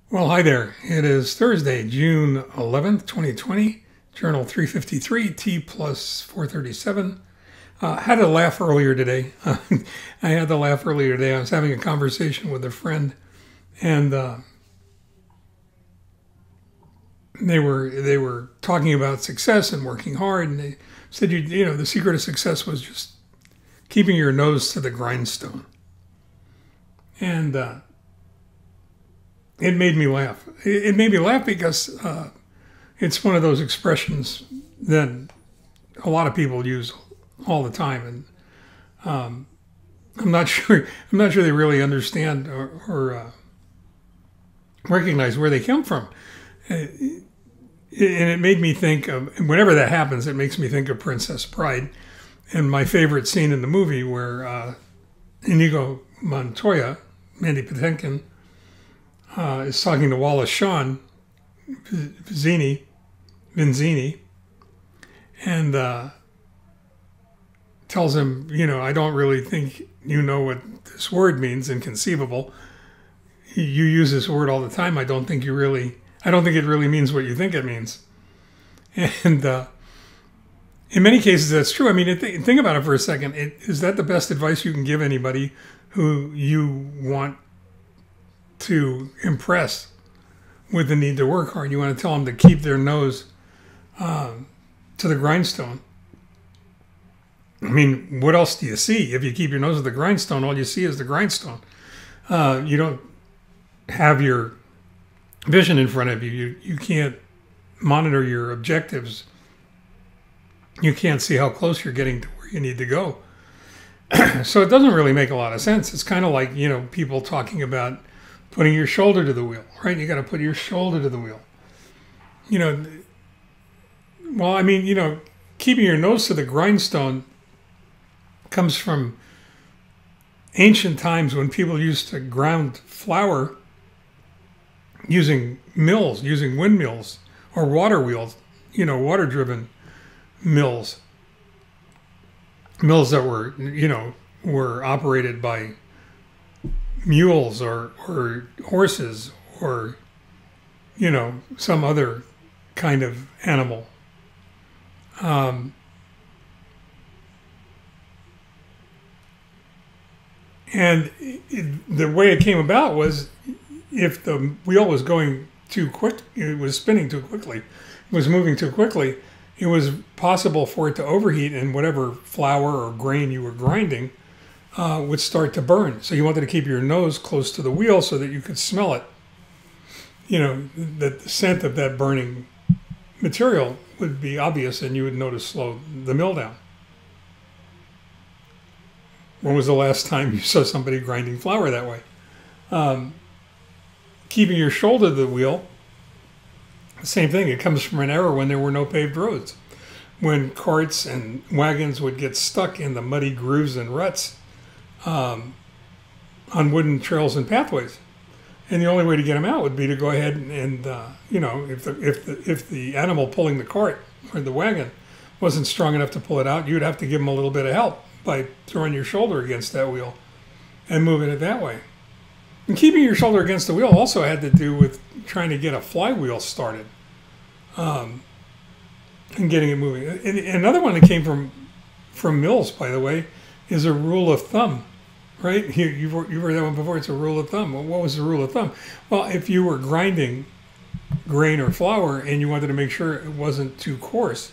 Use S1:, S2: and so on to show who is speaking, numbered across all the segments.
S1: Well, hi there. It is Thursday, June 11th, 2020. Journal 353, T plus 437. Had a laugh earlier today. I had the laugh earlier today. I was having a conversation with a friend, and they were talking about success and working hard, and they said, the secret of success was just keeping your nose to the grindstone. And it made me laugh. It made me laugh because it's one of those expressions that a lot of people use all the time, and I'm not sure. I'm not sure they really understand or recognize where they come from. And it made me think of, whenever that happens, it makes me think of Princess Bride, and my favorite scene in the movie where Inigo Montoya, Mandy Patinkin, is talking to Wallace Shawn, Vizzini, and tells him, I don't really think you know what this word means, inconceivable. You use this word all the time. I don't think it really means what you think it means. And in many cases, that's true. I mean, think about it for a second. Is that the best advice you can give anybody who you want to impress with the need to work hard? You want to tell them to keep their nose to the grindstone. I mean, what else do you see? If you keep your nose to the grindstone, all you see is the grindstone. You don't have your vision in front of you. You can't monitor your objectives. You can't see how close you're getting to where you need to go. So it doesn't really make a lot of sense. It's kind of like, people talking about putting your shoulder to the wheel, right? You got to put your shoulder to the wheel. Keeping your nose to the grindstone comes from ancient times when people used to ground flour using mills, using windmills or water wheels, water-driven mills. Mills that were operated by mules or horses or, some other kind of animal. The way it came about was if the wheel was going too quick, it was spinning too quickly, it was moving too quickly, it was possible for it to overheat, and whatever flour or grain you were grinding would start to burn. So you wanted to keep your nose close to the wheel so that you could smell it. The scent of that burning material would be obvious, and you would know to slow the mill down. When was the last time you saw somebody grinding flour that way? Keeping your shoulder to the wheel, same thing. It comes from an era when there were no paved roads, when carts and wagons would get stuck in the muddy grooves and ruts on wooden trails and pathways. And the only way to get them out would be to go ahead and if the animal pulling the cart or the wagon wasn't strong enough to pull it out, you'd have to give them a little bit of help by throwing your shoulder against that wheel and moving it that way. And keeping your shoulder against the wheel also had to do with trying to get a flywheel started and getting it moving. And another one that came from mills, by the way, is a rule of thumb. Right? You've heard that one before. It's a rule of thumb. Well, what was the rule of thumb? Well, if you were grinding grain or flour and you wanted to make sure it wasn't too coarse,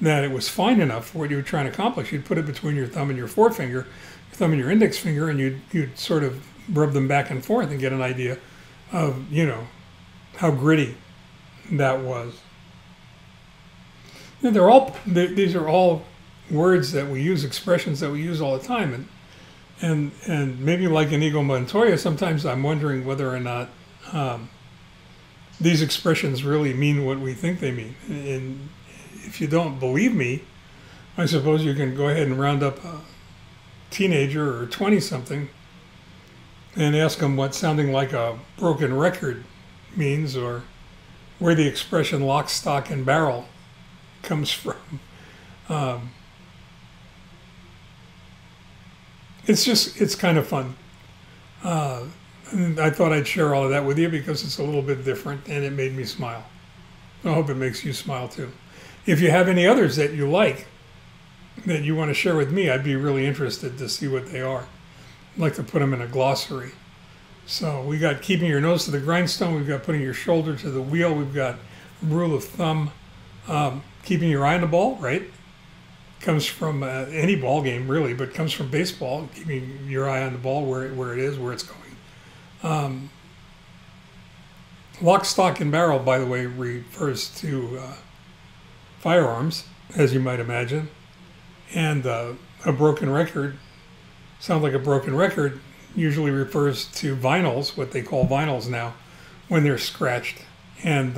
S1: that it was fine enough for what you were trying to accomplish, you'd put it between your thumb and your forefinger, your thumb and your index finger, and you'd sort of rub them back and forth and get an idea of, how gritty that was. These are all words that we use, expressions that we use all the time, and maybe like Inigo Montoya, sometimes I'm wondering whether or not these expressions really mean what we think they mean. And if you don't believe me, I suppose you can go ahead and round up a teenager or 20-something and ask them what sounding like a broken record means, or where the expression lock, stock, and barrel comes from. It's kind of fun. And I thought I'd share all of that with you because it's a little bit different and it made me smile. I hope it makes you smile too. If you have any others that you like, that you want to share with me, I'd be really interested to see what they are. I'd like to put them in a glossary. So we got keeping your nose to the grindstone, we've got putting your shoulder to the wheel, we've got rule of thumb, keeping your eye on the ball, right? Comes from any ball game really, but comes from baseball, keeping your eye on the ball where it is, where it's going. Lock, stock, and barrel, by the way, refers to firearms, as you might imagine. And a broken record, sounds like a broken record, usually refers to vinyls, what they call vinyls now, when they're scratched. And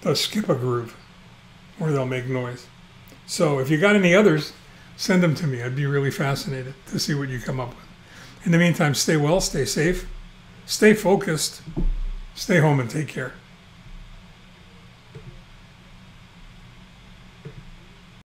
S1: they'll skip a groove, or they'll make noise. So if you got any others, send them to me. I'd be really fascinated to see what you come up with. In the meantime, stay well, stay safe, stay focused, stay home, and take care.